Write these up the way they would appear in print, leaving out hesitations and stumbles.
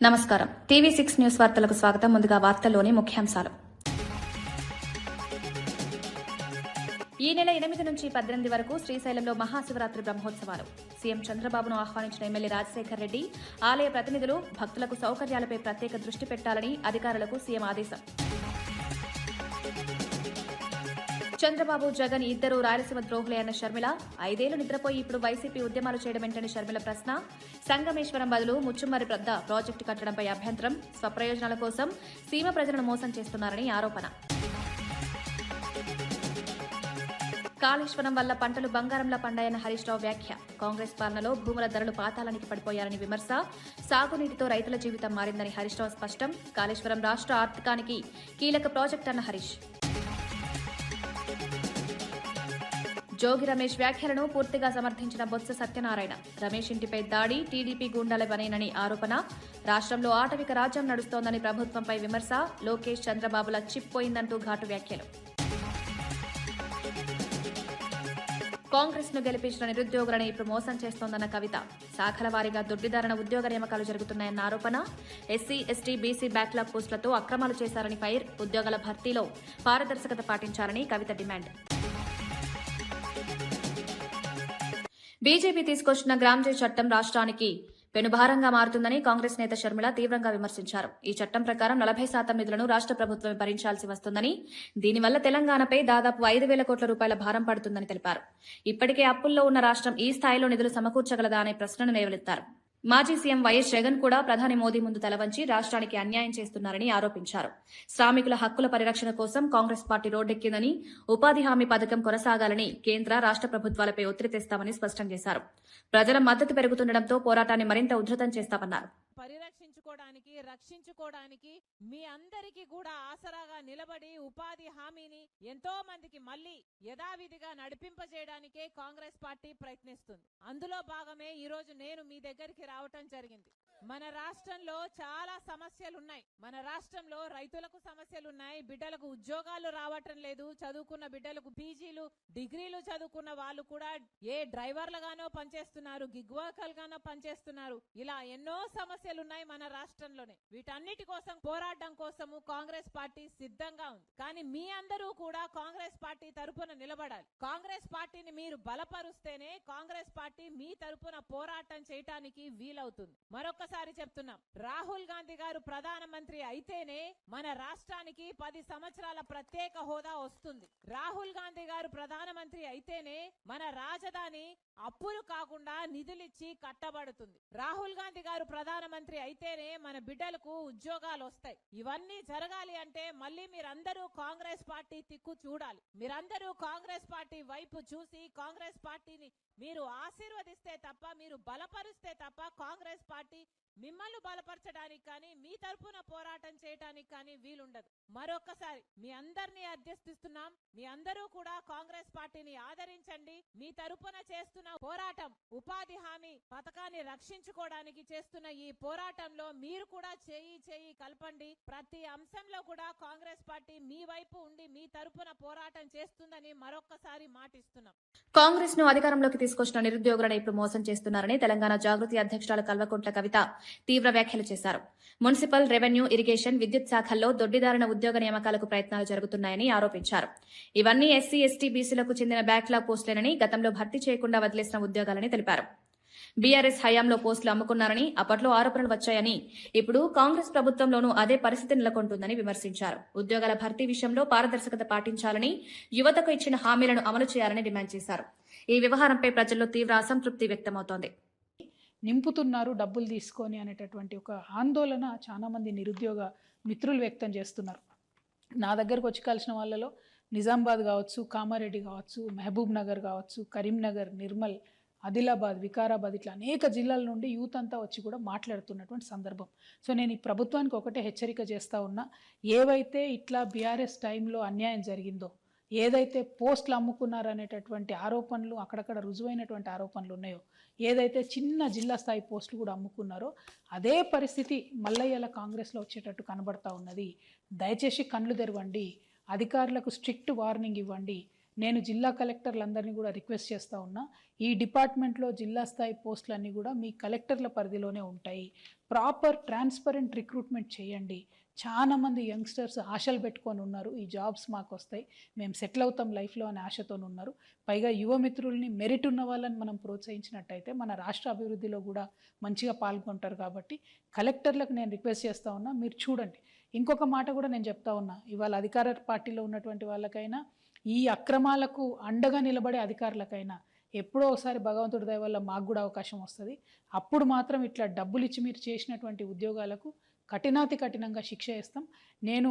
నమస్కారం. TV6 news వార్తలకు స్వాగతం. ముందుగా వార్తల్లోని ముఖ్యాంశాలు. ఈ నెల 8 నుంచి 18 వరకు శ్రీశైలంలో మహాశివరాత్రి బ్రహ్మోత్సవాలు. సీఎం చంద్రబాబును ఆహ్వానించిన ఎమ్మెల్యే రాజశేఖర్ రెడ్డి, ఆలయ ప్రతినిధులు భక్తులకు సౌకర్యాలపై ప్రత్యేక దృష్టి పెట్టాలని అధికారులకు సీఎం ఆదేశం. చంద్రబాబు, జగన్ ఇద్దరు రాయలసీమ ద్రోహులే అన్న షర్మిల, 5 ఏళ్లు నిద్రపోయి ఇప్పుడు వైసీపీ ఉద్యమాలు చేయడమేంటని షర్మిల ప్రశ్న. సంగమేశ్వరం బదులు ముచ్చుమర్రి పెద్ద ప్రాజెక్టు కట్టడంపై అభ్యంతరం. స్వప్రయోజనాల కోసం సీమ ప్రజలను మోసం చేస్తున్నారని ఆరోపణ. కాళేశ్వరం వల్ల పంటలు బంగారంలా పండాయన్న హరీష్ రావు వ్యాఖ్య. కాంగ్రెస్ పాలనలో భూముల ధరలు పాతాళానికి పడిపోయారని విమర్శ. సాగునీటితో రైతుల జీవితం మారిందని హరీష్ రావు స్పష్టం. కాళేశ్వరం రాష్ట్ర ఆర్థికానికి కీలక ప్రాజెక్ట్ అన్న హరీష్. జోగి రమేష్ వ్యాఖ్యలను పూర్తిగా సమర్థించిన బొత్స సత్యనారాయణ. రమేష్ ఇంటిపై దాడి టీడీపీ గూండాల పనేనని ఆరోపణ. రాష్ట్రంలో ఆటవిక రాజ్యం నడుస్తోందని ప్రభుత్వంపై విమర్శ. లోకేష్, చంద్రబాబుల చిప్ పోయిందంటూ ఘాటు వ్యాఖ్యలు. కాంగ్రెస్ ను గెలిపించిన నిరుద్యోగులను ఇప్పుడు మోసం చేస్తోందన్న కవిత. శాఖల వారీగా దొడ్డిదారణ ఉద్యోగ నియామకాలు జరుగుతున్నాయన్న ఆరోపణ. ఎస్సీ, ఎస్టీ, బీసీ బ్యాక్లాగ్ పోస్టులతో అక్రమాలు చేశారని ఫైర్. ఉద్యోగాల భర్తీలో పారదర్శకత పాటించాలని కవిత డిమాండ్. బీజేపీ తీసుకొచ్చిన గ్రామ్జీ చట్టం రాష్ట్రానికి పెనుభారంగా మారుతుందని కాంగ్రెస్ నేత షర్మిల తీవ్రంగా విమర్శించారు. ఈ చట్టం ప్రకారం 40% నిధులను రాష్ట్ర ప్రభుత్వమే భరించాల్సి వస్తుందని, దీనివల్ల తెలంగాణపై దాదాపు 5,000 కోట్ల రూపాయల భారం పడుతుందని తెలిపారు. ఇప్పటికే అప్పుల్లో ఉన్న రాష్ట్రం ఈ స్థాయిలో నిధులు సమకూర్చగలదా అనే ప్రశ్నను లేవనెత్తారు. మాజీ సీఎం వైఎస్ జగన్ కూడా ప్రధాని మోదీ ముందు తలవంచి రాష్ట్రానికి అన్యాయం చేస్తున్నారని ఆరోపించారు. శ్రామికుల హక్కుల పరిరక్షణ కోసం కాంగ్రెస్ పార్టీ రోడ్డెక్కిందని, ఉపాధి హామీ పథకం కొనసాగాలని కేంద్ర, రాష్ట్ర ప్రభుత్వాలపై ఒత్తిడి తెస్తామని స్పష్టం చేశారు. ప్రజల మద్దతు పెరుగుతుండటంతో పోరాటాన్ని మరింత ఉధృతం చేస్తామన్నారు. పరిరక్షించుకోవడానికి, రక్షించుకోవడానికి మీ అందరికీ కూడా ఆసరాగా నిలబడి ఉపాధి హామీని ఎంతో మందికి మళ్లీ యథావిధిగా నడిపింపజేయడానికే కాంగ్రెస్ పార్టీ ప్రయత్నిస్తుంది. అందులో భాగమే ఈ రోజు నేను మీ దగ్గరికి రావటం జరిగింది. మన రాష్ట్రంలో చాలా సమస్యలున్నాయి. మన రాష్ట్రంలో రైతులకు సమస్యలున్నాయి. బిడ్డలకు ఉద్యోగాలు రావటం లేదు. చదువుకున్న బిడ్డలకు పీజీలు, డిగ్రీలు చదువుకున్న వాళ్ళు కూడా ఏ డ్రైవర్లుగానో పనిచేస్తున్నారు, గిగ్ వర్కర్లుగానో పనిచేస్తున్నారు. ఇలా ఎన్నో సమస్యలున్నాయి మన రాష్ట్రంలోనే. వీటన్నిటి కోసం పోరాటం కోసము కాంగ్రెస్ పార్టీ సిద్ధంగా ఉంది. కానీ మీ అందరూ కూడా కాంగ్రెస్ పార్టీ తరపున నిలబడాలి. కాంగ్రెస్ పార్టీని మీరు బలపరుస్తేనే కాంగ్రెస్ పార్టీ మీ తరపున పోరాటం చేయటానికి వీలవుతుంది. మరొకసారి చెప్తున్నాం, రాహుల్ గాంధీ గారు ప్రధానమంత్రి అయితేనే మన రాష్ట్రానికి 10 సంవత్సరాల ప్రత్యేక హోదా వస్తుంది. రాహుల్ గాంధీ గారు ప్రధానమంత్రి అయితేనే మన రాజధాని అప్పులు కాకుండా నిధులిచ్చి కట్టబడుతుంది. రాహుల్ గాంధీ గారు ప్రధానమంత్రి అయితేనే మన బిడ్డలకు ఉద్యోగాలు వస్తాయి. ఇవన్నీ జరగాలి అంటే మళ్ళీ మీరందరూ కాంగ్రెస్ పార్టీ తిక్కు చూడాలి. మీరందరూ కాంగ్రెస్ పార్టీ వైపు చూసి కాంగ్రెస్ పార్టీని మీరు ఆశీర్వదిస్తే తప్ప, మీరు బలపరిస్తే తప్ప కాంగ్రెస్ పార్టీ మిమ్మల్ని బలపరచడానికి కానీ, మీ తరపున పోరాటం చేయడానికి కానీ వీలుండదు. మరొకసారి మీ అందరినీ అర్థిస్తున్నాం. మీ అందరూ కూడా కాంగ్రెస్ పార్టీని ఆదరించండి. మీ తరపున చేస్తున్న పోరాటం, ఉపాధి హామీ పథకాన్ని రక్షించుకోవడానికి చేస్తున్న ఈ పోరాటంలో మీరు కూడా చేయి కలపండి. ప్రతి అంశంలో కూడా కాంగ్రెస్ పార్టీ మీ వైపు ఉండి మీ తరపున పోరాటం చేస్తుందని మరొకసారి మాటిస్తున్నాం. కాంగ్రెస్ ను అధికారంలోకి తీసుకొచ్చిన నిరుద్యోగులను ఇప్పుడు మోసం చేస్తున్నారని తెలంగాణ జాగృతి అధ్యక్షురాలు కల్వకుంట్ల కవిత తీవ్ర వ్యాఖ్యలు చేశారు. మున్సిపల్, రెవెన్యూ, ఇరిగేషన్, విద్యుత్ శాఖల్లో దొడ్డిదారణ ఉద్యోగ నియామకాలకు ప్రయత్నాలు జరుగుతున్నాయని ఆరోపించారు. ఇవన్నీ ఎస్సీ, ఎస్టీ, బీసీలకు చెందిన బ్యాక్లాగ్ పోస్టులేనని, గతంలో భర్తీ చేయకుండా వదిలేసిన ఉద్యోగాలని తెలిపారు. బీఆర్ఎస్ హయాంలో పోస్టులు అమ్ముకున్నారని, అప్పట్లో ఆరోపణలు వచ్చాయని, ఇప్పుడు కాంగ్రెస్ ప్రభుత్వంలోనూ అదే పరిస్థితి నెలకొంటుందని విమర్శించారు. ఉద్యోగాల భర్తీ విషయంలో పారదర్శకత పాటించాలని, యువతకు ఇచ్చిన హామీలను అమలు చేయాలని డిమాండ్ చేశారు. ఈ వ్యవహారంపై ప్రజల్లో తీవ్ర అసంతృప్తి వ్యక్తమవుతోంది. నింపుతున్నారు డబ్బులు తీసుకొని అనేటటువంటి ఒక ఆందోళన చాలా మంది నిరుద్యోగ మిత్రులు వ్యక్తం చేస్తున్నారు. నా దగ్గరకు వచ్చి కలిసిన వాళ్ళలో నిజామాబాద్ కావచ్చు, కామారెడ్డి కావచ్చు, మహబూబ్ నగర్ కావచ్చు, కరీంనగర్, నిర్మల్, ఆదిలాబాద్, వికారాబాద్, ఇట్లా అనేక జిల్లాల నుండి యూత్ అంతా వచ్చి కూడా మాట్లాడుతున్నటువంటి సందర్భం. సో నేను ఈ ప్రభుత్వానికి ఒకటే హెచ్చరిక చేస్తూ ఉన్నా, ఏవైతే ఇట్లా బీఆర్ఎస్ టైంలో అన్యాయం జరిగిందో, ఏదైతే పోస్టులు అమ్ముకున్నారనేటటువంటి ఆరోపణలు, అక్కడక్కడ రుజువైనటువంటి ఆరోపణలు ఉన్నాయో, ఏదైతే చిన్న జిల్లా స్థాయి పోస్టులు కూడా అమ్ముకున్నారో, అదే పరిస్థితి మల్లయ్యల కాంగ్రెస్లో వచ్చేటట్టు కనబడతా ఉన్నది. దయచేసి కళ్ళు తెరవండి, అధికారులకు స్ట్రిక్ట్ వార్నింగ్ ఇవ్వండి. నేను జిల్లా కలెక్టర్లందరినీ కూడా రిక్వెస్ట్ చేస్తూ ఉన్నా, ఈ డిపార్ట్మెంట్లో జిల్లా స్థాయి పోస్టులన్నీ కూడా మీ కలెక్టర్ల పరిధిలోనే ఉంటాయి. ప్రాపర్ ట్రాన్స్పరెంట్ రిక్రూట్మెంట్ చేయండి. చాలామంది యంగ్స్టర్స్ ఆశలు పెట్టుకొని ఉన్నారు, ఈ జాబ్స్ మాకు వస్తాయి, మేము సెటిల్ అవుతాం లైఫ్లో అనే ఆశతో ఉన్నారు. పైగా యువమిత్రుల్ని, మెరిట్ ఉన్న వాళ్ళని మనం ప్రోత్సహించినట్టయితే మన రాష్ట్ర అభివృద్ధిలో కూడా మంచిగా పాల్గొంటారు. కాబట్టి కలెక్టర్లకు నేను రిక్వెస్ట్ చేస్తూ ఉన్నా, మీరు చూడండి. ఇంకొక మాట కూడా నేను చెప్తా ఉన్నా, ఇవాళ అధికార పార్టీలో ఉన్నటువంటి వాళ్ళకైనా, ఈ అక్రమాలకు అండగా నిలబడే అధికారులకైనా ఎప్పుడో ఒకసారి భగవంతుడి దయ వల్ల మాకు కూడా అవకాశం వస్తుంది. అప్పుడు మాత్రం ఇట్లా డబ్బులు ఇచ్చి మీరు చేసినటువంటి ఉద్యోగాలకు కఠినాతి కఠినంగా శిక్ష వేస్తాం. నేను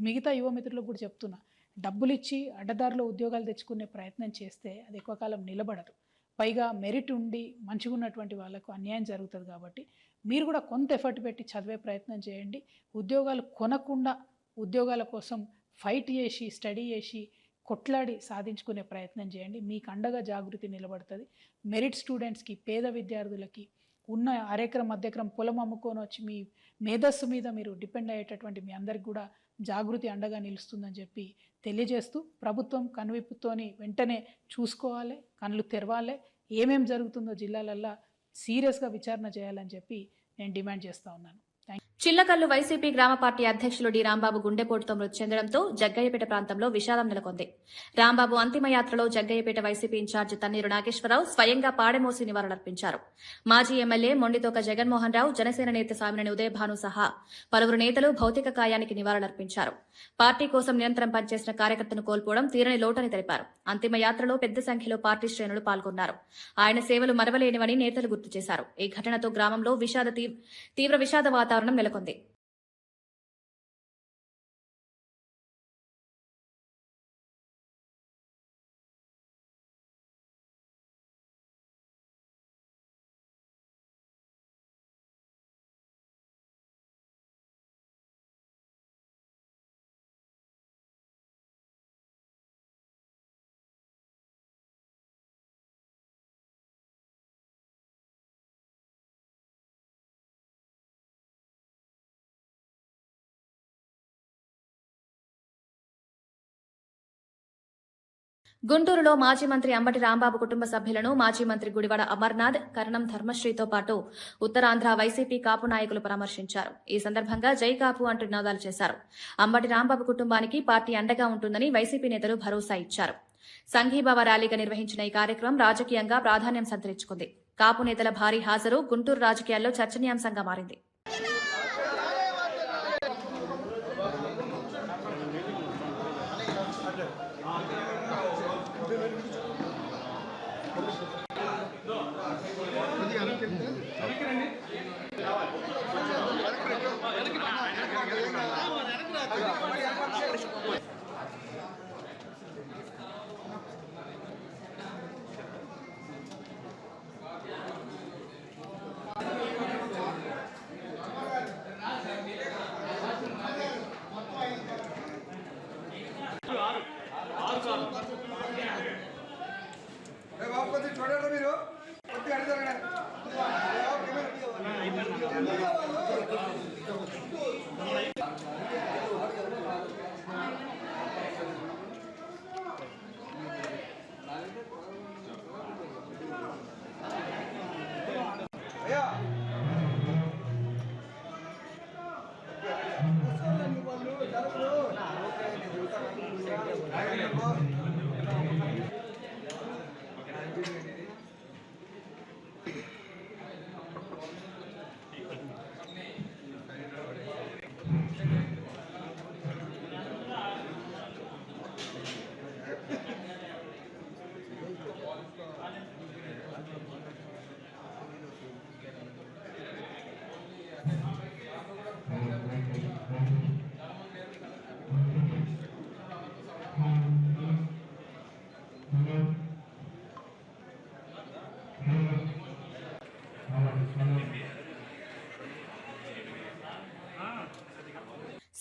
మిగతా యువమిత్రులకు కూడా చెప్తున్నా, డబ్బులు ఇచ్చి అడ్డదారిలో ఉద్యోగాలు తెచ్చుకునే ప్రయత్నం చేస్తే అది ఎక్కువ కాలం నిలబడదు. పైగా మెరిట్ ఉండి మంచిగా ఉన్నటువంటి వాళ్ళకు అన్యాయం జరుగుతుంది. కాబట్టి మీరు కూడా కొంత ఎఫర్ట్ పెట్టి చదివే ప్రయత్నం చేయండి. ఉద్యోగాలు కొనకుండా ఉద్యోగాల కోసం ఫైట్ చేసి, స్టడీ చేసి, కొట్లాడి సాధించుకునే ప్రయత్నం చేయండి. మీకు అండగా జాగృతి నిలబడుతుంది. మెరిట్ స్టూడెంట్స్కి, పేద విద్యార్థులకి, ఉన్న అరెకరం మధ్యకరం పొలం అమ్ముకొని వచ్చి మీ మేధస్సు మీద మీరు డిపెండ్ అయ్యేటటువంటి మీ అందరికి కూడా జాగృతి అండగా నిలుస్తుందని చెప్పి తెలియజేస్తూ, ప్రభుత్వం కనువిప్పుతోని వెంటనే చూసుకోవాలి, కళ్ళు తెరవాలి, ఏమేం జరుగుతుందో జిల్లాలల్లో సీరియస్గా విచారణ చేయాలని చెప్పి నేను డిమాండ్ చేస్తూ ఉన్నాను. చిల్లకల్లు వైసీపీ గ్రామ పార్టీ అధ్యక్షులు డి రాంబాబు గుండెపోటుతో మృతి చెందడంతో జగ్గయ్యపేట ప్రాంతంలో విషాదం నెలకొంది. రాంబాబు అంతిమయాత్రలో జగ్గయ్యపేట వైసీపీ ఇన్ఛార్జి తన్నీరు నాగేశ్వరరావు స్వయంగా పాడెమోసి నివాళులర్పించారు. మాజీ ఎమ్మెల్యే మొండితోక జగన్మోహన్ రావు, జనసేన నేత సామినేని ఉదయభాను సహా పలువురు నేతలు భౌతిక కాయానికి నివాళులర్పించారు. పార్టీ కోసం నిరంతరం పనిచేసిన కార్యకర్తను కోల్పోవడం తీరని లోటని తెలిపారు. అంతిమయాత్రలో పెద్ద సంఖ్యలో పార్టీ శ్రేణులు పాల్గొన్నారు. ఆయన సేవలు మరవలేనివని నేతలు గుర్తు చేశారు. ఈ ఘటనతో గ్రామంలో తీవ్ర విషాద వాతావరణం నెలకొంది. గుంటూరులో మాజీ మంత్రి అంబటి రాంబాబు కుటుంబ సభ్యులను మాజీ మంత్రి గుడివాడ అమర్నాథ్, కరణం ధర్మశ్రీతో పాటు ఉత్తరాంధ్ర వైసీపీ కాపు నాయకులు పరామర్శించారు. ఈ సందర్భంగా జై కాపు అంటూ నినాదాలు చేశారు. అంబటి రాంబాబు కుటుంబానికి పార్టీ అండగా ఉంటుందని వైసీపీ నేతలు భరోసా ఇచ్చారు. సంఘీభావ ర్యాలీగా నిర్వహించిన ఈ కార్యక్రమం రాజకీయంగా ప్రాధాన్యం సంతరించుకుంది. కాపు నేతల భారీ హాజరు గుంటూరు రాజకీయాల్లో చర్చనీయాంశంగా మారింది.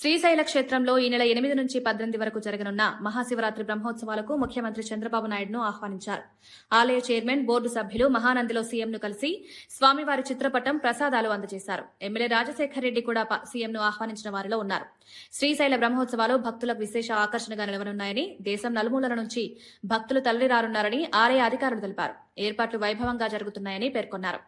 శ్రీశైల క్షేత్రంలో ఈ నెల 8 నుంచి 18 వరకు జరగనున్న మహాశివరాత్రి బ్రహ్మోత్సవాలకు ముఖ్యమంత్రి చంద్రబాబు నాయుడును ఆహ్వానించారు. ఆలయ చైర్మన్, బోర్డు సభ్యులు మహానందిలో సీఎంను కలిసి స్వామివారి చిత్రపటం, ప్రసాదాలు అందజేశారు. ఎమ్మెల్యే రాజశేఖర్ రెడ్డి కూడా సీఎంను ఆహ్వానించిన వారిలో ఉన్నారు. శ్రీశైల బ్రహ్మోత్సవాలు భక్తులకు విశేష ఆకర్షణగా నిలవనున్నాయని, దేశం నలుమూలల నుంచి భక్తులు తరలిరానున్నారని ఆలయ అధికారులు తెలిపారు. ఏర్పాట్లు వైభవంగా జరుగుతున్నాయని పేర్కొన్నారు.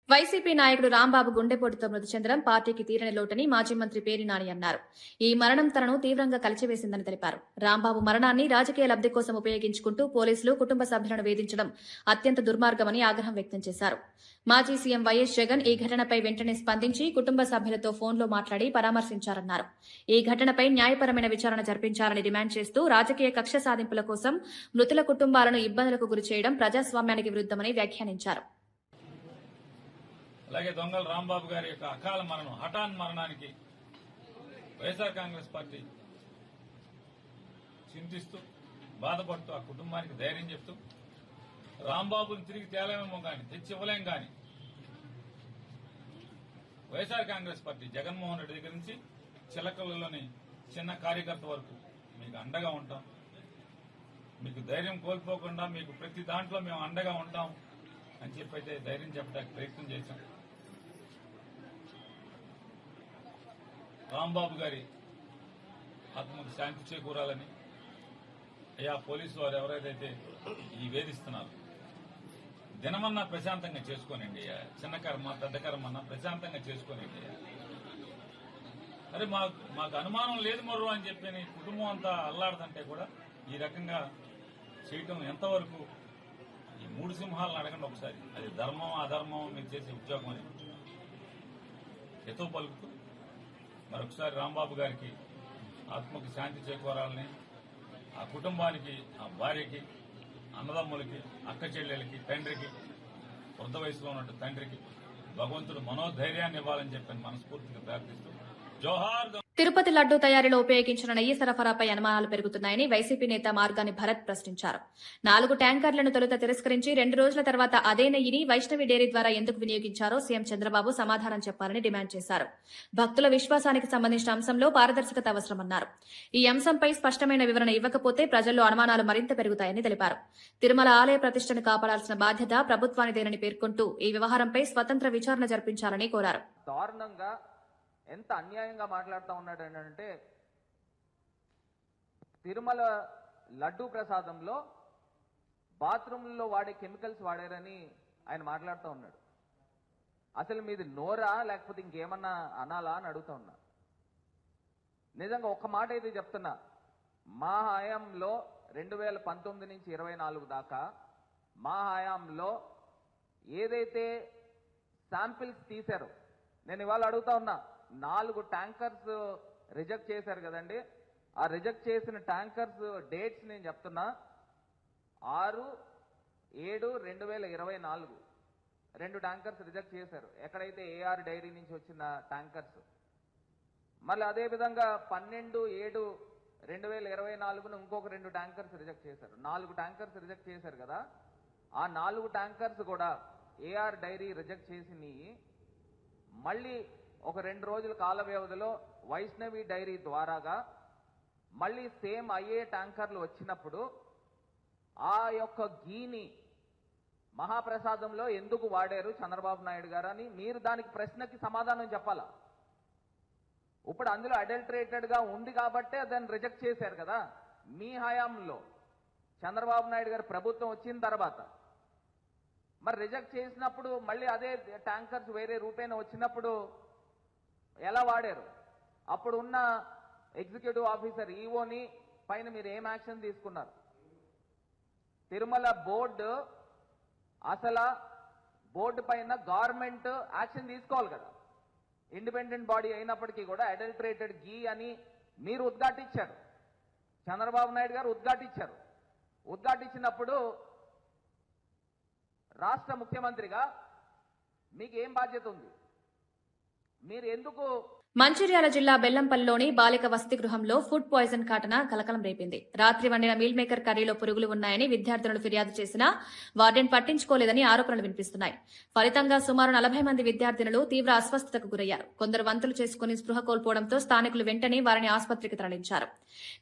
వైసీపీ నాయకుడు రాంబాబు గుండెపోటుతో మృతి చెందడం పార్టీకి తీరని లోటని మాజీ మంత్రి పేర్ని నాని అన్నారు. ఈ మరణం తనను తీవ్రంగా కలిచివేసిందని తెలిపారు. రాంబాబు మరణాన్ని రాజకీయ లబ్ధి కోసం ఉపయోగించుకుంటూ పోలీసులు, కుటుంబ సభ్యులను వేధించడం అత్యంత దుర్మార్గమని ఆగ్రహం వ్యక్తం చేశారు. మాజీ సీఎం వైఎస్ జగన్ ఈ ఘటనపై వెంటనే స్పందించి కుటుంబ సభ్యులతో ఫోన్లో మాట్లాడి పరామర్శించారన్నారు. ఈ ఘటనపై న్యాయపరమైన విచారణ జరిపించాలని డిమాండ్ చేస్తూ రాజకీయ కక్ష సాధింపుల కోసం మృతుల కుటుంబాలను ఇబ్బందులకు గురిచేయడం ప్రజాస్వామ్యానికి విరుద్దమని వ్యాఖ్యానించారు. అలాగే దొంగల రాంబాబు గారి యొక్క అకాల మరణం, హఠాన్ మరణానికి వైఎస్ఆర్ కాంగ్రెస్ పార్టీ చింతిస్తూ, బాధపడుతూ, ఆ కుటుంబానికి ధైర్యం చెప్తూ, రాంబాబుని తిరిగి తేలేమేమో కానీ, తెచ్చి ఇవ్వలేం కానీ, వైఎస్ఆర్ కాంగ్రెస్ పార్టీ జగన్మోహన్ రెడ్డి దగ్గర నుంచి చిలకలలోని చిన్న కార్యకర్త వరకు మీకు అండగా ఉంటాం. మీకు ధైర్యం కోల్పోకుండా మీకు ప్రతి దాంట్లో మేము అండగా ఉంటాం అని చెప్పైతే ధైర్యం చెప్పడానికి ప్రయత్నం చేశాం. రాంబాబు గారి ఆత్మకు శాంతి చేకూరాలని అయ్యా పోలీసు వారు ఎవరైతే ఈ వేధిస్తున్నారు, దినమన్నా ప్రశాంతంగా చేసుకోనండి. చిన్న కర్మ పెద్ద కర్మ అన్నా ప్రశాంతంగా చేసుకోనండి. అరే మాకు అనుమానం లేదు మరో అని చెప్పి కుటుంబం అంతా అల్లాడుతుంటే కూడా ఈ రకంగా చేయటం ఎంతవరకు? ఈ మూడు సింహాలను అడగండి ఒకసారి. అది ధర్మం అధర్మం మీరు చేసే ఉద్యోగం అని ఎతో పలుకుతూ మరొకసారి రాంబాబు గారికి ఆత్మకి శాంతి చేకూరాలని, ఆ కుటుంబానికి, ఆ భార్యకి, అన్నదమ్ములకి, అక్క చెల్లెలకి, తండ్రికి, వృద్ధ వయసులో ఉన్న తండ్రికి భగవంతుడు మనోధైర్యాన్ని ఇవ్వాలని చెప్పి మనస్ఫూర్తిగా ప్రార్థిస్తూ జోహార్. తిరుపతి లడ్డూ తయారీలో ఉపయోగించిన నెయ్యి సరఫరాపై అనుమానాలు పెరుగుతున్నాయని వైసీపీ నేత మార్గాని భరత్ ప్రశ్నించారు. 4 ట్యాంకర్లను తొలుత తిరస్కరించి 2 రోజుల తర్వాత అదే నెయ్యిని వైష్ణవి డైరీ ద్వారా ఎందుకు వినియోగించారో సీఎం చంద్రబాబు సమాధానం చెప్పాలని డిమాండ్ చేశారు. భక్తుల విశ్వాసానికి సంబంధించిన అంశంలో పారదర్శకత అవసరమన్నారు. ఈ అంశంపై స్పష్టమైన వివరణ ఇవ్వకపోతే ప్రజల్లో అనుమానాలు మరింత పెరుగుతాయని తెలిపారు. తిరుమల ఆలయ ప్రతిష్టను కాపాడాల్సిన బాధ్యత ప్రభుత్వానిదేనని పేర్కొంటూ ఈ వ్యవహారంపై స్వతంత్ర విచారణ జరిపించాలని కోరారు. ఎంత అన్యాయంగా మాట్లాడుతూ ఉన్నాడు అంటే, తిరుమల లడ్డూ ప్రసాదంలో బాత్రూంలో వాడే కెమికల్స్ వాడారని ఆయన మాట్లాడుతూ ఉన్నాడు. అసలు మీది నోరా లేకపోతే ఇంకేమన్నా అనాలా అని అడుగుతా ఉన్నా. నిజంగా ఒక్క మాట అయితే చెప్తున్నా, మా హయాంలో 2019 నుంచి 24 దాకా మా హయాంలో ఏదైతే శాంపిల్స్ తీశారో, నేను ఇవాళ అడుగుతా ఉన్నా, 4 ట్యాంకర్స్ రిజెక్ట్ చేశారు కదండి. ఆ రిజెక్ట్ చేసిన ట్యాంకర్స్ డేట్స్ నేను చెప్తున్నా. 6/7/2024 2 ట్యాంకర్స్ రిజెక్ట్ చేశారు, ఎక్కడైతే ఏఆర్ డైరీ నుంచి వచ్చిన ట్యాంకర్స్. మళ్ళీ అదేవిధంగా 12/7/2024 ఇంకొక 2 ట్యాంకర్స్ రిజెక్ట్ చేశారు. 4 ట్యాంకర్స్ రిజెక్ట్ చేశారు కదా. ఆ 4 ట్యాంకర్స్ కూడా ఏఆర్ డైరీ రిజెక్ట్ చేసినవి మళ్ళీ ఒక 2 రోజుల కాల వ్యవధిలో వైష్ణవి డైరీ ద్వారాగా మళ్ళీ సేమ్ అయ్యే ట్యాంకర్లు వచ్చినప్పుడు ఆ యొక్క గీని మహాప్రసాదంలో ఎందుకు వాడారు చంద్రబాబు నాయుడు గారు అని మీరు దానికి ప్రశ్నకి సమాధానం చెప్పాలా. ఇప్పుడు అందులో అడల్టరేటెడ్ గా ఉంది కాబట్టే దాన్ని రిజెక్ట్ చేశారు కదా. మీ హయాంలో చంద్రబాబు నాయుడు గారు ప్రభుత్వం వచ్చిన తర్వాత మరి రిజెక్ట్ చేసినప్పుడు మళ్ళీ అదే ట్యాంకర్స్ వేరే రూపేణ వచ్చినప్పుడు ఎలా వాడారు? అప్పుడు ఉన్న ఎగ్జిక్యూటివ్ ఆఫీసర్ ఈఓని పైన మీరు ఏం యాక్షన్ తీసుకున్నారు? తిరుమల బోర్డు అసలు బోర్డు పైన గవర్నమెంట్ యాక్షన్ తీసుకోవాలి కదా. ఇండిపెండెంట్ బాడీ అయినప్పటికీ కూడా అడల్టరేటెడ్ గీ అని మీరు ఉద్ఘాటించారు, చంద్రబాబు నాయుడు గారు ఉద్ఘాటించారు. ఉద్ఘాటించినప్పుడు రాష్ట్ర ముఖ్యమంత్రిగా మీకు ఏం బాధ్యత ఉంది? మీరు ఎందుకు? మంచిర్యాల జిల్లా బెల్లంపల్లిలోని బాలిక వసతి గృహంలో ఫుడ్ పాయిజన్ ఘటన కలకలం రేపింది. రాత్రి వండిన మీల్ మేకర్ కర్రీలో పురుగులు ఉన్నాయని విద్యార్థులను ఫిర్యాదు చేసినా వార్డెన్ పట్టించుకోలేదని ఆరోపణలు వినిపిస్తున్నాయి. ఫలితంగా సుమారు 40 మంది విద్యార్థినులు తీవ్ర అస్వస్థతకు గురయ్యారు. కొందరు వంతులు చేసుకుని స్పృహ కోల్పోవడంతో స్థానికులు వెంటనే వారిని ఆసుపత్రికి తరలించారు.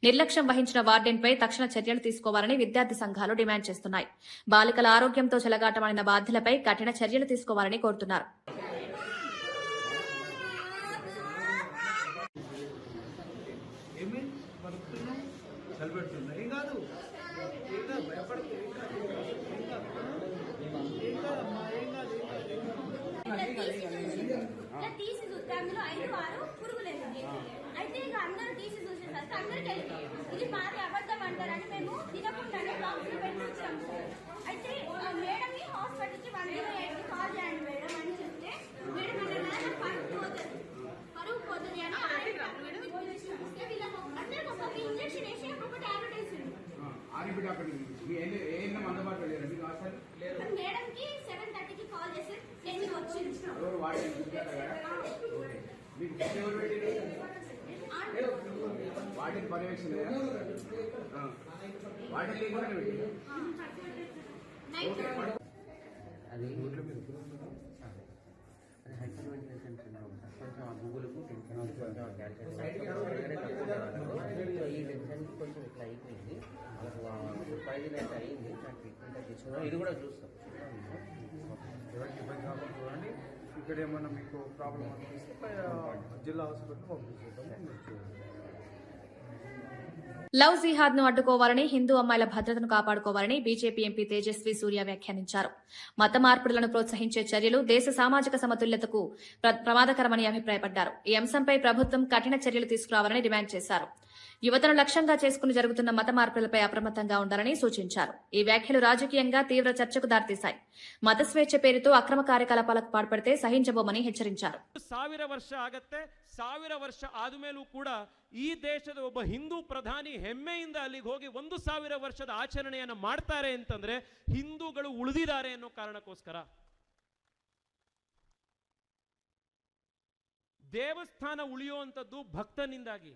నిర్లక్ష్యం వహించిన వార్డెన్పై తక్షణ చర్యలు తీసుకోవాలని విద్యార్థి సంఘాలు డిమాండ్ చేస్తున్నాయి. బాలికల ఆరోగ్యంతో చెలగాటమాడిన బాధ్యులపై కఠిన చర్యలు తీసుకోవాలని కోరుతున్నారు. ఏం కాదు భయపడుతుంది. తీసి చూస్తే అందులో 5-6 పురుగులేదు. అయితే ఇక అందరూ తీసి చూసేసరికి అందరికీ ఇది మాది అబద్ధం అంటారని మేము తినకుండానే బాక్స్ లో పెట్టి వచ్చాము. అయితే మేడంని హాస్పిటల్కి 108కి కాల్ చేయండి మేడం అని చెప్తే మేడం అంటే పరుగు పోతుంది అని అందరికి ఒక్కొక్క ఇంజక్షన్ వేసి ఒక్కొక్క టాబ్లెట్ వేసిండు. మేడంకి 7:30కి కాల్ చేసి 10కి వచ్చింది. వాటిని పర్యవేక్షణ వాటిని లేకుండా అది హైపర్ వెంటిలేషన్ సిండ్రోమ్ సార్. కొంచెం ఆ గూగుల్కు టెన్షన్ ఈ టెన్షన్కి కొంచెం ఇట్లా అయిపోయింది. వాళ్ళకు పాయిజన్ అయితే అయింది. దాని ట్రీట్మెంట్ తీసుకున్నాం. ఇది కూడా చూస్తాం. ఎవరికి ఇబ్బంది కాకుండా చూడండి. ఇక్కడ ఏమన్నా మీకు ప్రాబ్లం అనిపిస్తే జిల్లా హాస్పిటల్ పంపించేద్దాం. లవ్ జిహాద్ ను అడ్డుకోవాలని, హిందూ అమ్మాయిల భద్రతను కాపాడుకోవాలని బీజేపీ ఎంపీ తేజస్వి సూర్య వ్యాఖ్యానించారు. మత మార్పిడులను ప్రోత్సహించే చర్యలు దేశ సామాజిక సమతుల్యతకు ప్రమాదకరమని అభిప్రాయపడ్డారు. ఈ అంశంపై ప్రభుత్వం కఠిన చర్యలు తీసుకురావాలని డిమాండ్ చేశారు. యువతను లక్ష్యంగా చేసుకుని జరుగుతున్న మత మార్పులపై అప్రమత్తంగా ఉండాలని సూచించారు. ఈ వ్యాఖ్యలు రాజకీయంగా తీవ్ర చర్చకు దారితీశాయి. మత స్వేచ్ఛ పేరుతో అక్రమ కార్యకలాపాలకు పాల్పడితే సహించబోమని హెచ్చరించారు. 1000 ವರ್ಷ ಆಗತ್ತೆ. 1000 ವರ್ಷ ಆದಮೇಲೂ ಕೂಡ ಈ ದೇಶದ ಒಬ್ಬ ಹಿಂದೂ ಪ್ರಧಾನಿ ಹೆಮ್ಮೆಯಿಂದ ಅಲ್ಲಿಗೆ ಹೋಗಿ 1000 ವರ್ಷದ ಆಚರಣೆಯನ್ನು ಮಾಡ್ತಾರೆ ಅಂತಂದ್ರೆ ಹಿಂದೂಗಳು ಉಳಿದಿದ್ದಾರೆ ಅನ್ನೋ ಕಾರಣಕ್ಕೋಸ್ಕರ. ದೇವಸ್ಥಾನ ಉಳಿಯುವಂಥದ್ದು ಭಕ್ತನಿಂದಾಗಿ,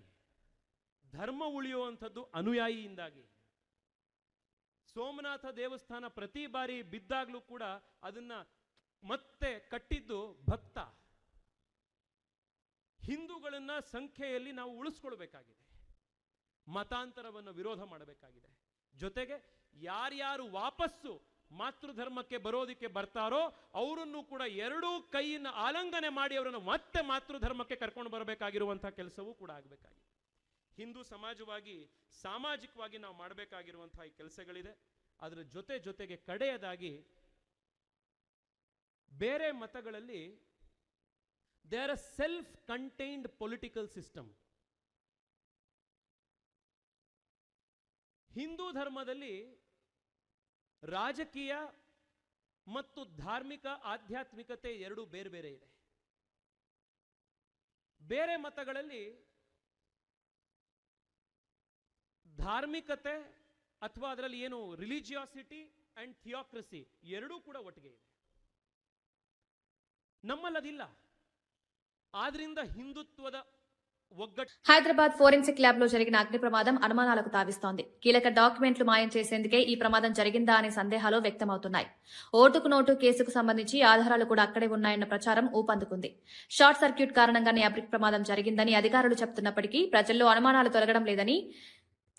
ಧರ್ಮ ಉಳಿಯುವಂಥದ್ದು ಅನುಯಾಯಿಯಿಂದಾಗಿ. ಸೋಮನಾಥ ದೇವಸ್ಥಾನ ಪ್ರತಿ ಬಾರಿ ಬಿದ್ದಾಗಲೂ ಕೂಡ ಅದನ್ನ ಮತ್ತೆ ಕಟ್ಟಿದ್ದು ಭಕ್ತ. ಹಿಂದೂಗಳನ್ನ ಸಂಖ್ಯೆಯಲ್ಲಿ ನಾವು ಉಳಿಸ್ಕೊಳ್ಬೇಕಾಗಿದೆ. ಮತಾಂತರವನ್ನು ವಿರೋಧ ಮಾಡಬೇಕಾಗಿದೆ. ಜೊತೆಗೆ ಯಾರ್ಯಾರು ವಾಪಸ್ಸು ಮಾತೃಧರ್ಮಕ್ಕೆ ಬರೋದಕ್ಕೆ ಬರ್ತಾರೋ ಅವರನ್ನು ಕೂಡ ಎರಡೂ ಕೈಯಿಂದ ಆಲಂಘನೆ ಮಾಡಿ ಅವರನ್ನು ಮತ್ತೆ ಮಾತೃಧರ್ಮಕ್ಕೆ ಕರ್ಕೊಂಡು ಬರಬೇಕಾಗಿರುವಂತಹ ಕೆಲಸವೂ ಕೂಡ ಆಗಬೇಕಾಗಿದೆ. ಹಿಂದೂ ಸಮಾಜವಾಗಿ, ಸಾಮಾಜಿಕವಾಗಿ ನಾವು ಮಾಡಬೇಕಾಗಿರುವಂತಹ ಈ ಕೆಲಸಗಳಿದೆ. ಅದರ ಜೊತೆಗೆ ಕಡೆಯದಾಗಿ ಬೇರೆ ಮತಗಳಲ್ಲಿ they are a self contained political system. Hindu ಧರ್ಮದಲ್ಲಿ ರಾಜಕೀಯ ಮತ್ತು ಧಾರ್ಮಿಕ ಆಧ್ಯಾತ್ಮಿಕತೆ ಎರಡು ಬೇರೆ ಬೇರೆ ಇದೆ. ಬೇರೆ ಮತಗಳಲ್ಲಿ ಧಾರ್ಮಿಕತೆ ಅಥವಾ ಅದರಲ್ಲಿ ಏನು ರಿಲಿಜಿಯಾಸಿಟಿ ಅಂಡ್ ಥಿಯೋಕ್ರಸಿ ಎರಡೂ ಕೂಡ ಒಟ್ಟಿಗೆ ಇದೆ. ನಮ್ಮಲ್ಲದಿಲ್ಲ. ಆದ್ರಿಂದ ಹಿಂದುತ್ವದ హైదరాబాద్ ఫోరెన్సిక్ ల్యాబ్ లో జరిగిన అగ్ని ప్రమాదం అనుమానాలకు తావిస్తోంది. కీలక డాక్యుమెంట్లు మాయం చేసేందుకే ఈ ప్రమాదం జరిగిందా అనే సందేహాలు వ్యక్తమవుతున్నాయి. ఓటుకు నోటు కేసుకు సంబంధించి ఆధారాలు కూడా అక్కడే ఉన్నాయన్న ప్రచారం ఊపందుకుంది. షార్ట్ సర్క్యూట్ కారణంగానే అగ్ని ప్రమాదం జరిగిందని అధికారులు చెబుతున్నప్పటికీ ప్రజల్లో అనుమానాలు తొలగడం లేదని.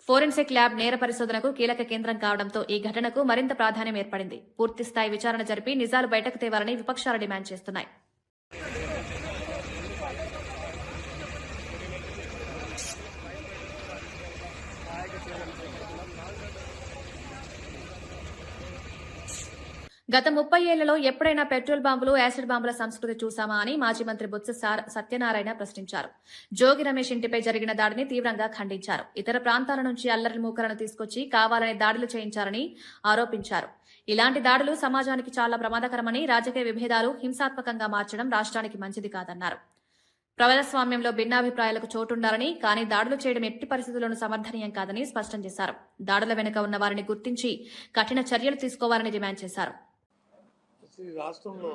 ఫోరెన్సిక్ ల్యాబ్ నేర పరిశోధనకు కీలక కేంద్రం కావడంతో ఈ ఘటనకు మరింత ప్రాధాన్యం ఏర్పడింది. పూర్తిస్థాయి విచారణ జరిపి నిజాలు బయటకు తేవాలని విపక్షాలు డిమాండ్ చేస్తున్నాయి. గత 30 ఏళ్లలో ఎప్పుడైనా పెట్రోల్ బాంబులు, యాసిడ్ బాంబుల సంస్కృతి చూసామా అని మాజీ మంత్రి బొత్స సత్యనారాయణ ప్రశ్నించారు. జోగి రమేష్ ఇంటిపై జరిగిన దాడిని తీవ్రంగా ఖండించారు. ఇతర ప్రాంతాల నుంచి అల్లరి మూకలను తీసుకొచ్చి కావాలని దాడులు చేయించారని ఆరోపించారు. ఇలాంటి దాడులు సమాజానికి చాలా ప్రమాదకరమని, రాజకీయ విభేదాలు హింసాత్మకంగా మార్చడం రాష్ట్రానికి మంచిది కాదన్నారు. ప్రజాస్వామ్యంలో భిన్నాభిప్రాయాలకు చోటుండాలని, కానీ దాడులు చేయడం ఎట్టి పరిస్థితుల్లోనూ సమర్థనీయం కాదని స్పష్టం చేశారు. దాడుల వెనుక ఉన్న వారిని గుర్తించి కఠిన చర్యలు తీసుకోవాలని డిమాండ్ చేశారు. ఈ రాష్ట్రంలో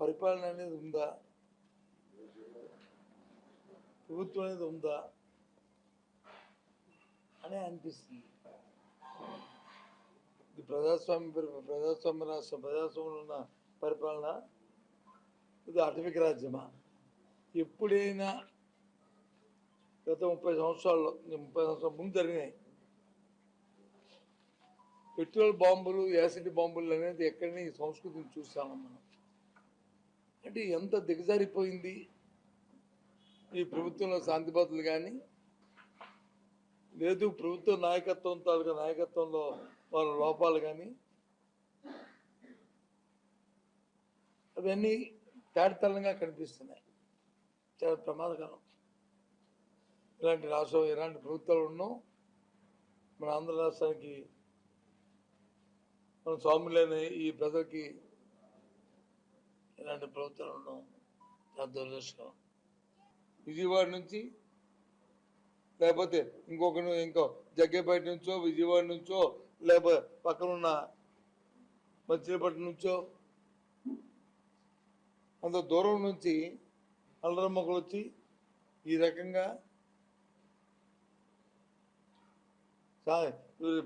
పరిపాలన అనేది ఉందా, ప్రభుత్వం అనేది ఉందా అని అనిపిస్తుంది. ఇది ప్రజాస్వామ్య రాష్ట్రం, ప్రజాస్వామ్యంలో ఉన్న పరిపాలన, ఇది అటవిక రాజ్యమా? ఎప్పుడైనా గత 30 సంవత్సరాల ముందు జరిగినాయి పెట్రోల్ బాంబులు, యాసిడ్ బాంబులు అనేది ఎక్కడైనా ఈ సంస్కృతిని చూసాము మనం. అంటే ఎంత దిగజారిపోయింది ఈ ప్రభుత్వంలో శాంతి భద్రతలు కానీ, లేదు ప్రభుత్వ నాయకత్వంలో వాళ్ళ లోపాలు కానీ, అవన్నీ తేటతెల్లంగా కనిపిస్తున్నాయి. చాలా ప్రమాదకరం. ఇలాంటి ప్రభుత్వాలు ఉన్నాం. మన ఆంధ్ర రాష్ట్రానికి, మన స్వాములైన ఈ ప్రజలకి ఇలాంటి ప్రభుత్వాలు ఉండడం చాలా దురదృష్టం. విజయవాడ నుంచి లేకపోతే ఇంకో జగ్గేపేట నుంచో, విజయవాడ నుంచో, లేకపోతే పక్కనున్న మచిలీపట్నం నుంచో, అంత దూరం నుంచి అల్లరమ్మకులు వచ్చి ఈ రకంగా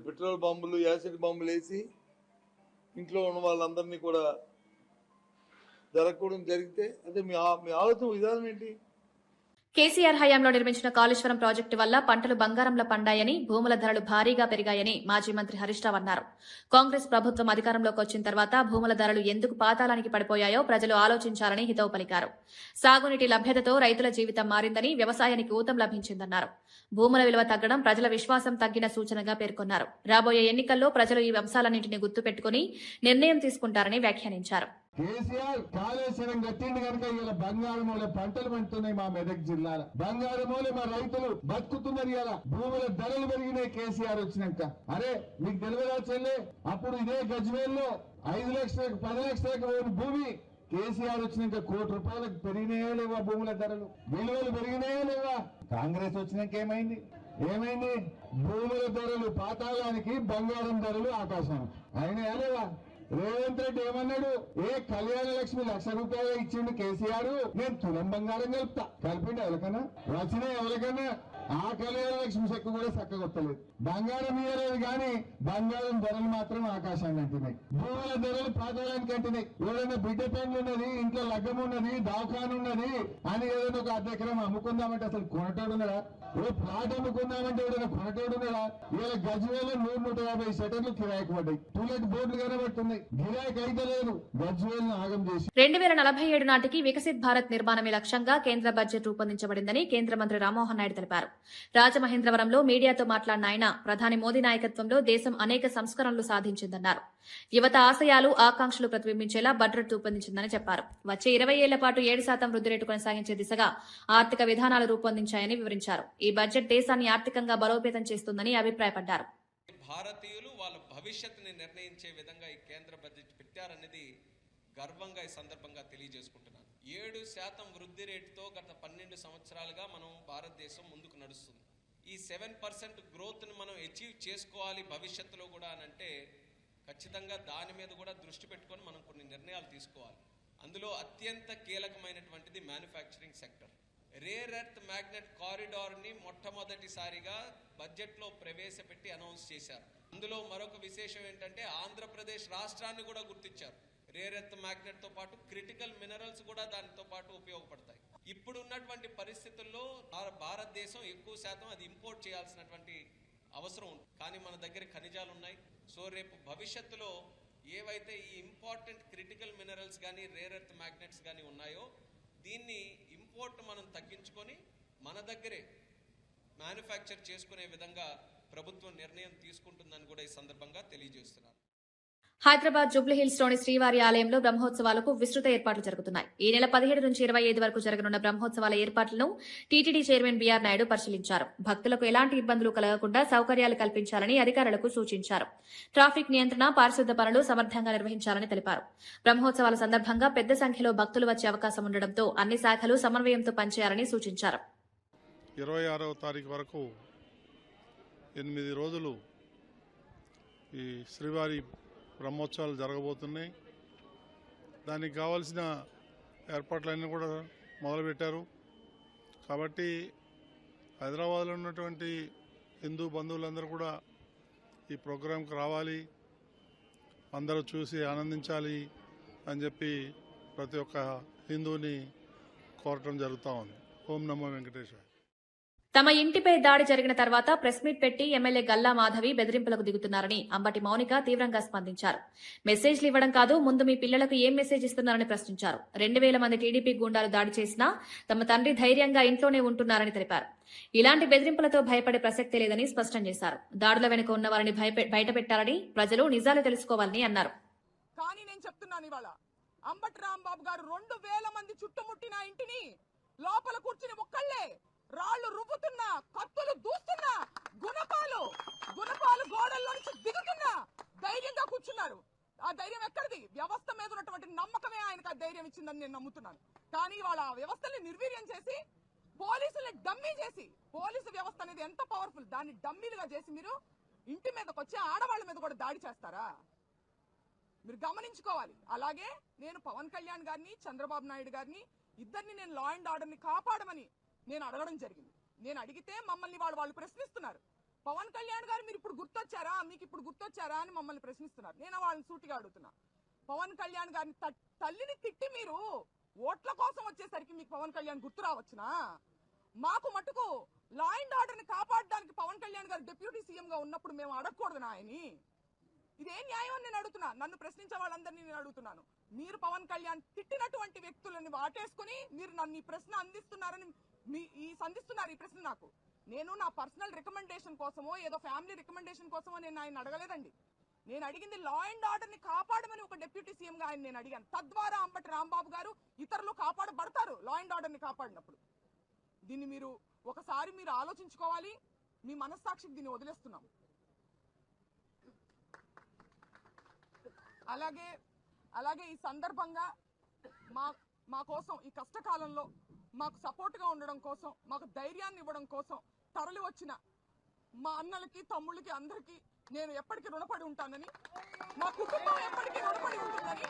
పెట్రోల్ బాంబులు, యాసిడ్ బాంబులు వేసి ఇంట్లో ఉన్న వాళ్ళందరినీ కూడా జరగకూడదు. జరిగితే అదే మీ ఆలోచన విధానం ఏంటి? కేసీఆర్ హయాంలో నిర్మించిన కాళేశ్వరం ప్రాజెక్టు వల్ల పంటలు బంగారంలో పండాయని, భూముల ధరలు భారీగా పెరిగాయని మాజీ మంత్రి హరీష్ రావు అన్నారు. కాంగ్రెస్ ప్రభుత్వం అధికారంలోకి వచ్చిన తర్వాత భూముల ధరలు ఎందుకు పాతాళానికి పడిపోయాయో ప్రజలు ఆలోచించాలని హితవు పలికారు. సాగునీటి లభ్యతతో రైతుల జీవితం మారిందని, వ్యవసాయానికి ఊతం లభించిందన్నారు. భూముల విలువ తగ్గడం ప్రజల విశ్వాసం తగ్గిన సూచనగా పేర్కొన్నారు. రాబోయే ఎన్నికల్లో ప్రజలు ఈ అంశాలన్నింటినీ గుర్తుపెట్టుకుని నిర్ణయం తీసుకుంటారని వ్యాఖ్యానించారు. కేసీఆర్ కాళేశ్వరం కట్టింది కనుక ఇలా బంగారమూల పంటలు పండుతున్నాయి. మా మెదక్ జిల్లాలో బంగారమూల మా రైతులు బతుకుతున్నారు. ఇలా భూముల ధరలు పెరిగినాయి కేసీఆర్ వచ్చినాక. అరే మీకు తెలియదా చెల్లె, అప్పుడు ఇదే గజ్వేల్లో 5 లక్షలకు 10 లక్షలకు భూమి కేసీఆర్ వచ్చినాక ₹1 కోటి పెరిగినాయో లేవా? భూముల ధరలు, విలువలు పెరిగినాయో లేవా? కాంగ్రెస్ వచ్చినాక ఏమైంది? భూముల ధరలు పాతాళానికి, బంగారం ధరలు ఆకాశానికి అయినాయా లేవా? రేవంత్ రెడ్డి ఏమన్నాడు? కళ్యాణ లక్ష్మి ₹1,00,000 ఇచ్చిండు కేసీఆర్, నేను తులం బంగారం కలుపుతా. కలిపిండు ఎవరికన్నా? వచ్చిన ఎవరికన్నా? ఆ కళ్యాణ లక్ష్మి చెక్కు కూడా చక్కగొత్తలేదు. బంగారం ఇయ్యలేదు కానీ బంగారం ధరలు మాత్రం ఆకాశాన్ని అంటున్నాయి. భూముల ధరలు పాతాళానికి అంటున్నాయి. ఎవరైనా బిడ్డ పెండ్లు ఉన్నది, ఇంట్లో లగ్గం ఉన్నది, దవాఖాన ఉన్నది అని ఏదైనా ఒక అర్ధ ఎకరం అమ్ముకుందామంటే అసలు కొనటోడున్నాడా? ప్లాట్ అమ్ముకుందామంటే ఎవరైనా కొనటోడున్నాడా? ఇలా గజ్వేల్లో 100-150 సెటర్లు కిరాయికి పడ్డాయి. టూలెట్ బోర్డులు కనబడుతున్నాయి. గిరాయికి అయితే లేదు. గజ్వేల్ను ఆగం చేసి 2047 నాటికి వికసిత్ భారత్ నిర్మాణమే లక్ష్యంగా కేంద్ర బడ్జెట్ రూపొందించబడిందని కేంద్ర మంత్రి రామ్మోహన్ నాయుడు తెలిపారు. రాజమహేంద్రవరంలో మీడియాతో మాట్లాడిన ఆయన, ప్రధాని మోదీ నాయకత్వంలో దేశం అనేక సంస్కరణలు సాధించిందన్నారు. యువత ఆశయాలు, ఆకాంక్షలు ప్రతిబింబించేలా బడ్జెట్ రూపొందించిందని చెప్పారు. వచ్చే 20 ఏళ్ల పాటు 7% వృద్ధి రేటు కొనసాగించే దిశగా ఆర్థిక విధానాలు రూపొందించాయని వివరించారు. ఈ బడ్జెట్ దేశాన్ని ఆర్థికంగా బలోపేతం చేస్తుందని అభిప్రాయపడ్డారు. భారతీయులు వాళ్ళ భవిష్యత్తుని నిర్ణయించే విధంగా ఈ కేంద్ర బడ్జెట్ పెట్టారనేది గర్వంగా ఈ సందర్భంగా తెలియజేసుకుంటున్నాను. 7% వృద్ధి రేటుతో గత 12 సంవత్సరాలుగా మనం భారతదేశం ముందుకు నడుస్తుంది. ఈ 7% గ్రోత్ని మనం అచీవ్ చేసుకోవాలి భవిష్యత్తులో కూడా అనంటే ఖచ్చితంగా దాని మీద కూడా దృష్టి పెట్టుకొని మనం కొన్ని నిర్ణయాలు తీసుకోవాలి. అందులో అత్యంత కీలకమైనటువంటిది manufacturing sector. Rare earth magnet కారిడార్ని మొట్టమొదటిసారిగా బడ్జెట్లో ప్రవేశపెట్టి అనౌన్స్ చేశారు. అందులో మరొక విశేషం ఏంటంటే ఆంధ్రప్రదేశ్ రాష్ట్రాన్ని కూడా గుర్తించారు. రేర్ ఎర్త్ మ్యాగ్నెట్ తో పాటు క్రిటికల్ మినరల్స్ కూడా దానితో పాటు ఉపయోగపడతాయి. ఇప్పుడు ఉన్నటువంటి పరిస్థితుల్లో భారతదేశం ఎక్కువ శాతం అది ఇంపోర్ట్ చేయాల్సినటువంటి అవసరం ఉంది. కానీ మన దగ్గర ఖనిజాలు ఉన్నాయి. సో రేపు భవిష్యత్తులో ఏవైతే ఈ ఇంపార్టెంట్ క్రిటికల్ మినరల్స్ కానీ రేర్ ఎర్త్ మ్యాగ్నెట్స్ కానీ ఉన్నాయో దీన్ని ఇంపోర్ట్ మనం తగ్గించుకొని మన దగ్గరే మ్యానుఫ్యాక్చర్ చేసుకునే విధంగా ప్రభుత్వం నిర్ణయం తీసుకుంటుందని కూడా ఈ సందర్భంగా తెలియజేస్తున్నాను. హైదరాబాద్ జూబ్లీహిల్స్ లోని శ్రీవారి ఆలయంలో బ్రహ్మోత్సవాలకు విస్తృత ఏర్పాట్లు జరుగుతున్నాయి. ఈ నెల 17 నుంచి 25 వరకు జరగనున్న బ్రహ్మోత్సవాల ఏర్పాట్లను టీటీడీ చైర్మన్ బీఆర్ నాయుడు పరిశీలించారు. భక్తులకు ఎలాంటి ఇబ్బందులు కలగకుండా సౌకర్యాలు కల్పించాలని అధికారులకు సూచించారు. ట్రాఫిక్ నియంత్రణ, పారిశుద్ధ్య పనులు సమర్థంగా నిర్వహించాలని తెలిపారు. బ్రహ్మోత్సవాల సందర్భంగా పెద్ద సంఖ్యలో భక్తులు వచ్చే అవకాశం ఉండడంతో అన్ని శాఖలు సమన్వయంతో పనిచేయాలని సూచించారు. 26వ తారీఖు వరకు 8 రోజులు ఈ శ్రీవారి బ్రహ్మోత్సవాలు జరగబోతున్నాయి. దానికి కావాల్సిన ఏర్పాట్లన్నీ కూడా మొదలుపెట్టారు. కాబట్టి హైదరాబాద్లో ఉన్నటువంటి హిందూ బంధువులందరూ కూడా ఈ ప్రోగ్రాంకి రావాలి, అందరూ చూసి ఆనందించాలి అని చెప్పి ప్రతి ఒక్క హిందువుని కోరటం జరుగుతూ ఉంది. ఓం నమో వెంకటేశ్వర. తమ ఇంటిపై దాడి జరిగిన తర్వాత ప్రెస్ మీట్ పెట్టి ఎమ్మెల్యే గల్లా మాధవి బెదిరింపులకు దిగుతున్నారని అంబటి మౌనిక తీవ్రంగా స్పందించారు. మెసేజ్లు ఇవ్వడం కాదు, ముందు మీ పిల్లలకు ఏం మెసేజ్ ఇస్తున్నారని ప్రశ్నించారు. 2000 మంది టీడీపీ గూండాలు దాడి చేసినా తమ తండ్రి ధైర్యంగా ఇంట్లోనే ఉంటున్నారని తెలిపారు. ఇలాంటి బెదిరింపులతో భయపడే ప్రసక్తే లేదని స్పష్టం చేశారు. దాడుల వెనుక ఉన్న వారిని బయటపెట్టాలని, ప్రజలు నిజాలు తెలుసుకోవాలని అన్నారు. కానీ నేను చెప్తున్నాను, ఇవాళ అంబటి రాంబాబు గారు 2000 మంది చుట్టుముట్టిన ఇంటిని లోపల కూర్చుని ఒక్కళ్లే రాళ్లు రువ్వుతున్నా, కత్తులు దూస్తున్నా, గుణపాలు గోడల్లో నుంచి దిగుతున్నా ధైర్యంగా కూర్చున్నారు. ఆ ధైర్యం ఎక్కడిది? వ్యవస్థ మీద ఉన్నటువంటి నమ్మకమే ఆయనకు ఆ ధైర్యం ఇచ్చిందని నేను నమ్ముతున్నాను. కానీ వాళ్ళ వ్యవస్థని నిర్వీర్యం చేసి, పోలీసుల్ని డమ్మీ చేసి, పోలీసు వ్యవస్థ అనేది ఎంత పవర్ఫుల్, దాన్ని డమ్మీలుగా చేసి మీరు ఇంటి మీదకి వచ్చి ఆడవాళ్ళ మీద కూడా దాడి చేస్తారా? మీరు గమనించుకోవాలి. అలాగే నేను పవన్ కళ్యాణ్ గారిని, చంద్రబాబు నాయుడు గారిని ఇద్దరిని నేను లా అండ్ ఆర్డర్ ని కాపాడమని నేను అడగడం జరిగింది. నేను అడిగితే మమ్మల్ని వాళ్ళు ప్రశ్నిస్తున్నారు. పవన్ కళ్యాణ్ గారు మీరు ఇప్పుడు గుర్తొచ్చారా, మీకు ఇప్పుడు గుర్తొచ్చారా అని మమ్మల్ని ప్రశ్నిస్తున్నారు. నేను వాళ్ళని సూటిగా అడుగుతున్నా, పవన్ కళ్యాణ్ గారిని తల్లిని తిట్టి మీరు ఓట్ల కోసం వచ్చేసరికి మీకు పవన్ కళ్యాణ్ గుర్తు రావచ్చునా? మాకు మటుకు లా అండ్ ఆర్డర్ ని కాపాడడానికి పవన్ కళ్యాణ్ గారు డిప్యూటీ సీఎం గా ఉన్నప్పుడు మేము అడగకూడదు ఆయన్ని? ఇదేం న్యాయం అని నేను అడుగుతున్నా. నన్ను ప్రశ్నించే వాళ్ళందరినీ నేను అడుగుతున్నాను. మీరు పవన్ కళ్యాణ్ తిట్టినటువంటి వ్యక్తులని వాటేసుకుని మీరు నన్ను ఈ ప్రశ్న అందిస్తున్నారని సంధిస్తున్నారు. ఈ ప్రశ్న నాకు, నేను నా పర్సనల్ రికమెండేషన్ కోసమో ఏదో ఫ్యామిలీ రికమెండేషన్ కోసమో నేను ఆయన అడగలేదండి. నేను అడిగింది లా అండ్ ఆర్డర్ ని కాపాడమని ఒక డిప్యూటీ సీఎం గా ఆయన నేను అడిగాను. తద్వారా అంబటి రాంబాబు గారు ఇతరులు కాపాడబడతారు లా అండ్ ఆర్డర్ ని కాపాడినప్పుడు. దీన్ని మీరు ఒకసారి మీరు ఆలోచించుకోవాలి. మీ మనస్సాక్షికి దీన్ని వదిలేస్తున్నాం. అలాగే ఈ సందర్భంగా మా కోసం ఈ కష్టకాలంలో మాకు సపోర్ట్ గా ఉండడం కోసం, మాకు ధైర్యాన్ని ఇవ్వడం కోసం తరలి వచ్చిన మా అన్నలకి, తమ్ముళ్ళకి అందరికీ నేను ఎప్పటికీ రుణపడి ఉంటానని, మా కుటుంబం ఎప్పటికీ రుణపడి ఉంటుందని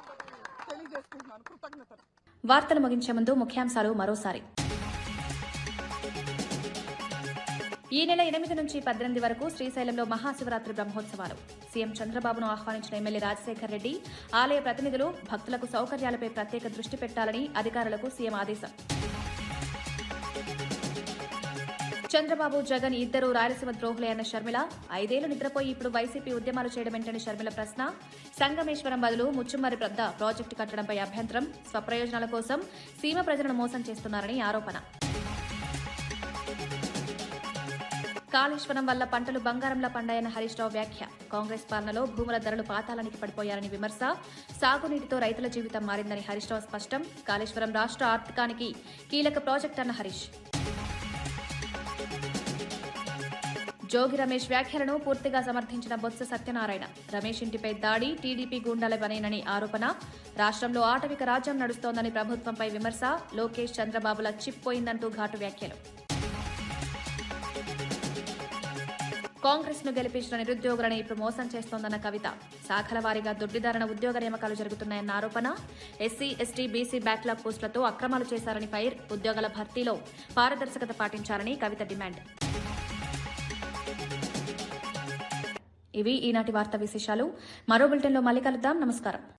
తెలియజేసుకుంటున్నాను. కృతజ్ఞతలు. వార్తలు ముగించే ముందు ముఖ్యాంశాలు మరోసారి. ఈ నెల 8 నుంచి 18 వరకు శ్రీశైలంలో మహాశివరాత్రి బ్రహ్మోత్సవాలు. సీఎం చంద్రబాబును ఆహ్వానించిన ఎమ్మెల్యే రాజశేఖర్ రెడ్డి, ఆలయ ప్రతినిధులు భక్తులకు సౌకర్యాలపై ప్రత్యేక దృష్టి పెట్టాలని అధికారులకు సీఎం ఆదేశం. చంద్రబాబు, జగన్ ఇద్దరు రాయలసీమ ద్రోహులే అన్న షర్మిల, 5 ఏళ్లు నిద్రపోయి ఇప్పుడు వైసీపీ ఉద్యమాలు చేయడం ఏంటని షర్మిల ప్రశ్న. సంగమేశ్వరం బదులు ముచ్చుమర్రి పెద్ద ప్రాజెక్టు కట్టడంపై అభ్యంతరం. స్వప్రయోజనాల కోసం సీమ ప్రజలను మోసం చేస్తున్నారని ఆరోపణ. కాళేశ్వరం వల్ల పంటలు బంగారంలా పండాయన్న హరీష్ రావు వ్యాఖ్య. కాంగ్రెస్ పాలనలో భూముల ధరలు పాతాళానికి పడిపోయారని విమర్శ. సాగునీటితో రైతుల జీవితం మారిందని హరీష్ రావు స్పష్టం. కాళేశ్వరం రాష్ట్ర ఆర్థికానికి కీలక ప్రాజెక్ట్ అన్న హరీష్. జోగి రమేష్ వ్యాఖ్యలను పూర్తిగా సమర్థించిన బొత్స సత్యనారాయణ. రమేష్ ఇంటిపై దాడి టీడీపీ గూండాల పనేనని ఆరోపణ. రాష్ట్రంలో ఆటవిక రాజ్యం నడుస్తోందని ప్రభుత్వంపై విమర్శ. లోకేష్, చంద్రబాబుల చిప్ పోయిందంటూ ఘాటు వ్యాఖ్యలు. కాంగ్రెస్ ను గెలిపించిన నిరుద్యోగులను ఇప్పుడు మోసం చేస్తోందన్న కవిత. శాఖల వారీగా దొడ్డిదారణ ఉద్యోగ నియామకాలు జరుగుతున్నాయన్న ఆరోపణ. ఎస్సీ, ఎస్టీ, బీసీ బ్యాక్లాగ్ పోస్టులతో అక్రమాలు చేశారని ఫైర్. ఉద్యోగాల భర్తీలో పారదర్శకత పాటించాలని కవిత డిమాండ్. ఇవి ఈనాటి వార్తా విశేషాలు. మరో బులెటిన్లో మళ్ళీ కలుద్దాం. నమస్కారం.